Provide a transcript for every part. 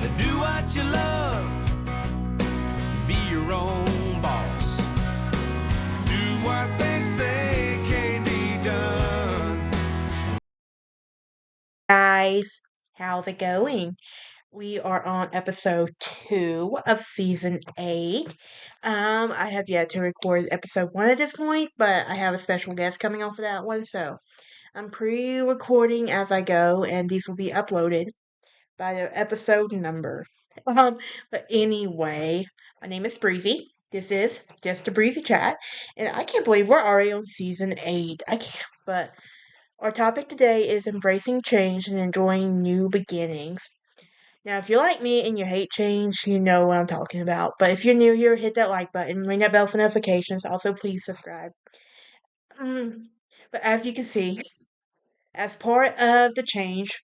Do what you love, be your own boss. Do what they say can be done. Guys, how's it going? We are on episode 2 of season 8. I have yet to record episode 1 at this point, but I have a special guest coming on for that one, so I'm pre-recording as I go, and these will be uploaded by the episode number. But anyway, my name is Breezy. This is just a breezy chat, and I can't believe we're already on season 8. I can't, but our topic today is embracing change and enjoying new beginnings. Now, if you're like me and you hate change, you know what I'm talking about. But if you're new here, hit that like button, ring that bell for notifications. Also, please subscribe. Mm, But as you can see, as part of the change,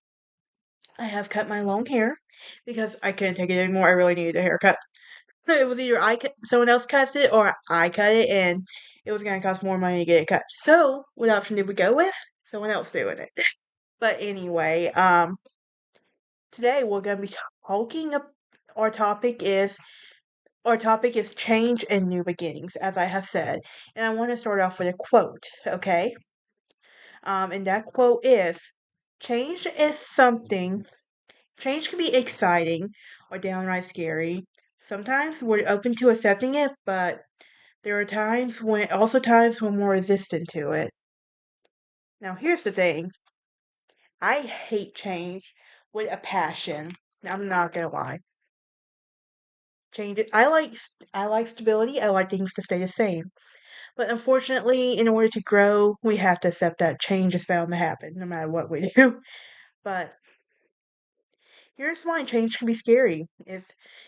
I have cut my long hair because I couldn't take it anymore. I really needed a haircut. It was either someone else cuts it or I cut it, and it was going to cost more money to get it cut. So, what option did we go with? Someone else doing it. But anyway, today we're going to be talking. Our topic is our topic is change and new beginnings, as I have said, and I want to start off with a quote. Okay, and that quote is: "Change is something. Change can be exciting or downright scary. Sometimes we're open to accepting it, but there are times when we're resistant to it. Now, here's the thing: I hate change with a passion. I'm not gonna lie. Change it. I like stability. I like things to stay the same. But unfortunately, in order to grow, we have to accept that change is bound to happen, no matter what we do. But here's why change can be scary: it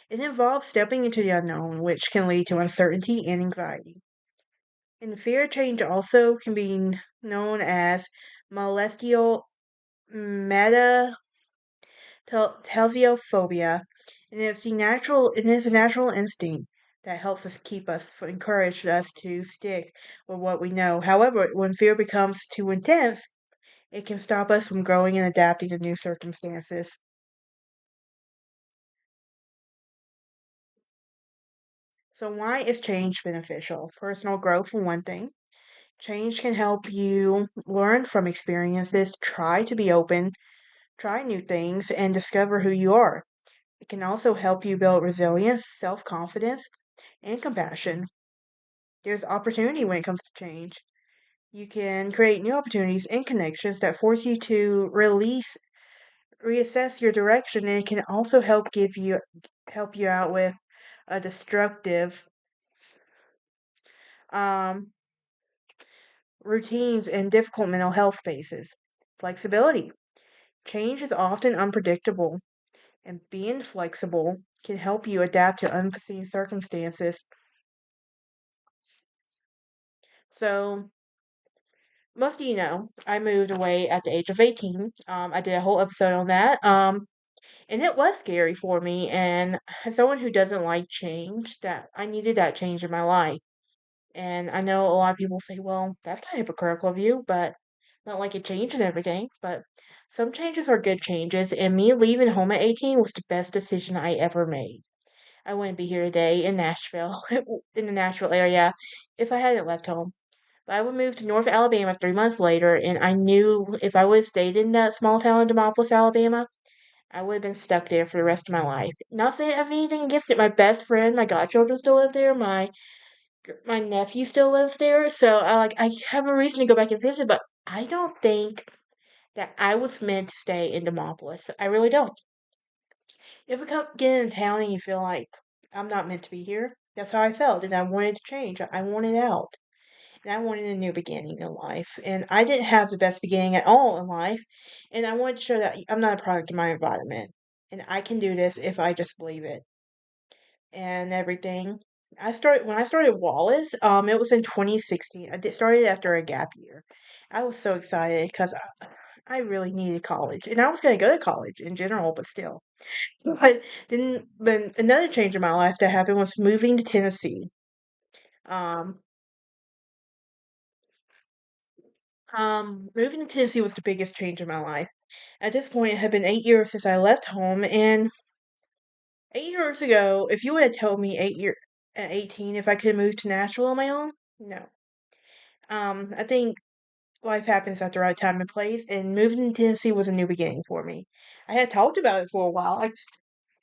involves stepping into the unknown, which can lead to uncertainty and anxiety. And the fear of change also can be known as molestial meta Telesiophobia, and it is a natural instinct that helps us encourage us to stick with what we know. However, when fear becomes too intense, it can stop us from growing and adapting to new circumstances. So why is change beneficial? Personal growth for one thing. Change can help you learn from experiences, try to be open, try new things, and discover who you are. It can also help you build resilience, self confidence, and compassion. There's opportunity when it comes to change. You can create new opportunities and connections that force you to reassess your direction, and it can also help you out with a destructive um, routines and difficult mental health spaces. Flexibility. Change is often unpredictable, and being flexible can help you adapt to unforeseen circumstances. So, most of you know, I moved away at the age of 18. I did a whole episode on that. And it was scary for me. And as someone who doesn't like change, that I needed that change in my life. And I know a lot of people say, well, that's kind of hypocritical of you, but not like it changed and everything. But some changes are good changes. And me leaving home at 18 was the best decision I ever made. I wouldn't be here today in Nashville, in the Nashville area, if I hadn't left home. But I would move to North Alabama 3 months later, and I knew if I would have stayed in that small town of Demopolis, Alabama, I would have been stuck there for the rest of my life. Not saying I have anything against it. My best friend, my godchildren still live there. My nephew still lives there. So I have a reason to go back and visit, but I don't think that I was meant to stay in Demopolis. I really don't. You ever get in town and you feel like I'm not meant to be here? That's how I felt, and I wanted to change. I wanted out. And I wanted a new beginning in life. And I didn't have the best beginning at all in life. And I wanted to show that I'm not a product of my environment. And I can do this if I just believe it and everything. When I started Wallace, it was in 2016. Started after a gap year. I was so excited because I really needed college. And I was going to go to college in general, but still. But another change in my life that happened was moving to Tennessee. Um, Moving to Tennessee was the biggest change in my life. At this point, it had been 8 years since I left home, and 8 years ago, if you had told me at 18 if I could move to Nashville on my own, no. I think life happens at the right time and place, and moving to Tennessee was a new beginning for me. I had talked about it for a while.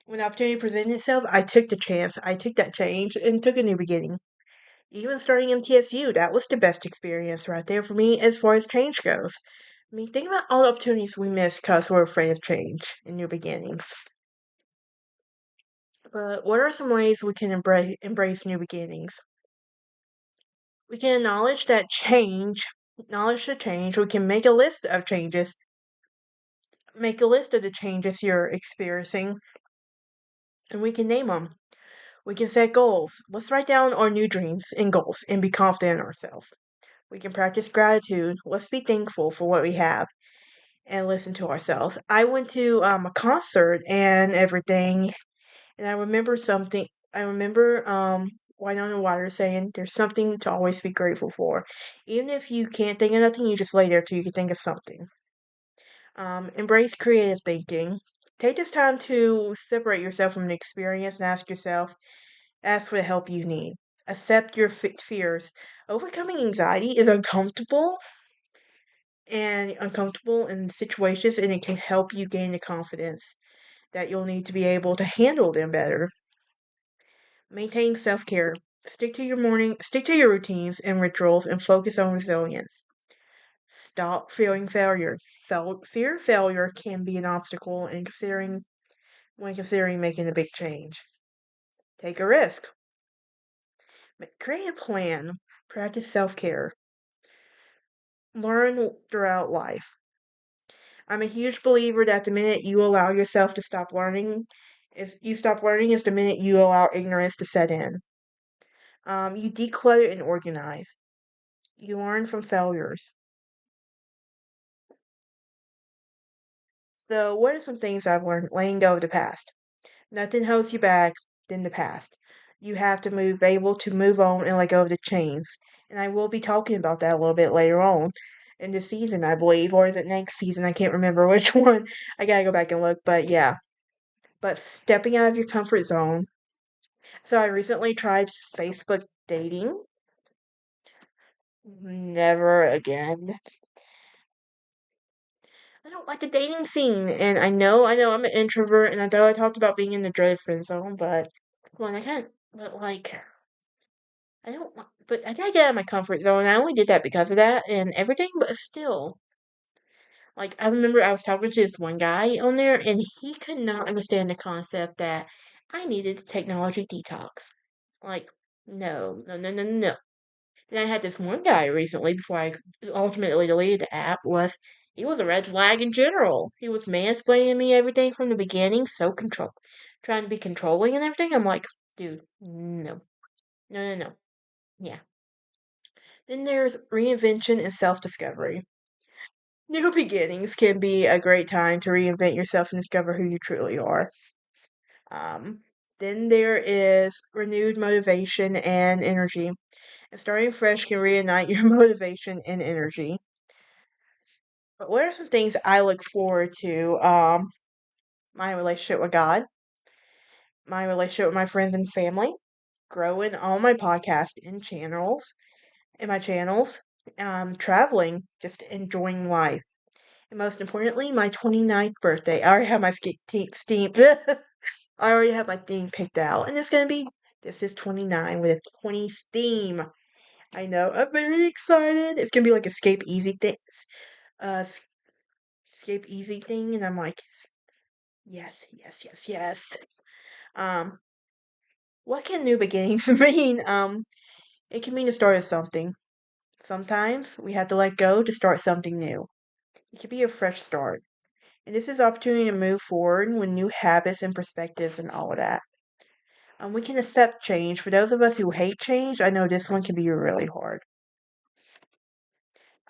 When the opportunity presented itself, I took the chance. I took that change and took a new beginning. Even starting MTSU, that was the best experience right there for me as far as change goes. I mean, think about all the opportunities we miss because we're afraid of change and new beginnings. But what are some ways we can embrace new beginnings? We can acknowledge the change. We can make a list of changes, make a list of the changes you're experiencing, and we can name them. We can set goals. Let's write down our new dreams and goals and be confident in ourselves. We can practice gratitude. Let's be thankful for what we have and listen to ourselves. I went to a concert and everything, and I remember something. I remember Winona Ryder saying, "There's something to always be grateful for, even if you can't think of nothing. You just lay there till you can think of something." Embrace creative thinking. Take this time to separate yourself from the experience and ask for the help you need. Accept your fears. Overcoming anxiety is uncomfortable in situations, and it can help you gain the confidence that you'll need to be able to handle them better. Maintain self-care. Stick to your routines and rituals and focus on resilience. Stop fearing failure. Fear of failure can be an obstacle when considering making a big change. Take a risk. Create a plan. Practice self-care. Learn throughout life. I'm a huge believer that the minute you allow yourself to stop learning, is the minute you allow ignorance to set in. You declutter and organize. You learn from failures. So, what are some things I've learned? Letting go of the past. Nothing holds you back than the past. You have to able to move on and let go of the chains. And I will be talking about that a little bit later on in the season, I believe, or is it next season? I can't remember which one. I gotta go back and look, but yeah. But stepping out of your comfort zone. So I recently tried Facebook dating. Never again. I don't like the dating scene, and I know, I'm an introvert, and I know I talked about being in the dreaded friend zone, but when I can't, but like, I don't, but I gotta get out of my comfort zone. I only did that because of that and everything, but still, like, I remember I was talking to this one guy on there, and he could not understand the concept that I needed a technology detox. Like, no, no, no, no, no. Then I had this one guy recently before I ultimately deleted the app he was a red flag in general. He was mansplaining me everything from the beginning, trying to be controlling and everything. I'm like, dude, no, no, no, no. Yeah. Then there's reinvention and self-discovery. New beginnings can be a great time to reinvent yourself and discover who you truly are. Um, then there is renewed motivation and energy. And starting fresh can reignite your motivation and energy. But what are some things I look forward to? My relationship with God, my relationship with my friends and family, growing all my podcasts in my channels, traveling, just enjoying life. And most importantly, my 29th birthday. I already have my steam. I already have my theme picked out, and this is 29 with a 20 steam. I know. I'm very excited. It's gonna be like uh, escape easy thing, and I'm like, yes, yes, yes, yes. Um, what can new beginnings mean? It can mean the start of something. Sometimes we have to let go to start something new. It could be a fresh start, and this is opportunity to move forward with new habits and perspectives and all of that. We can accept change. For those of us who hate change, I know this one can be really hard.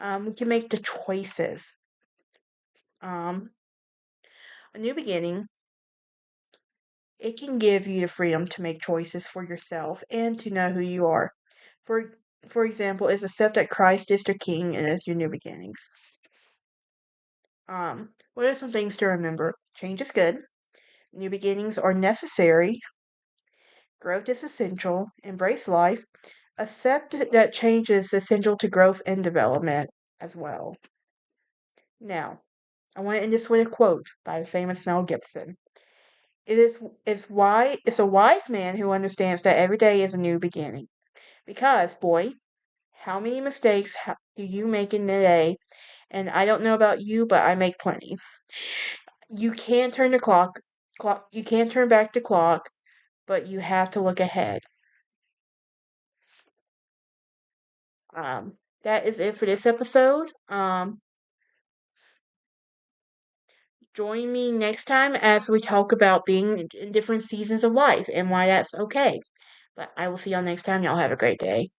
We can make the choices. Um, a new beginning, it can give you the freedom to make choices for yourself and to know who you are. For for example, is accept that Christ is the King and is your new beginnings. What are some things to remember? Change is good. New beginnings are necessary. Growth is essential. Embrace life. Accept that change is essential to growth and development as well. Now, I want to end this with a quote by the famous Mel Gibson. It's a wise man who understands that every day is a new beginning. Because, boy, how many mistakes do you make in the day? And I don't know about you, but I make plenty. You can't turn the clock. You can't turn back the clock, but you have to look ahead. Um, that is it for this episode. Join me next time as we talk about being in different seasons of life and why that's okay. But I will see y'all next time. Y'all have a great day.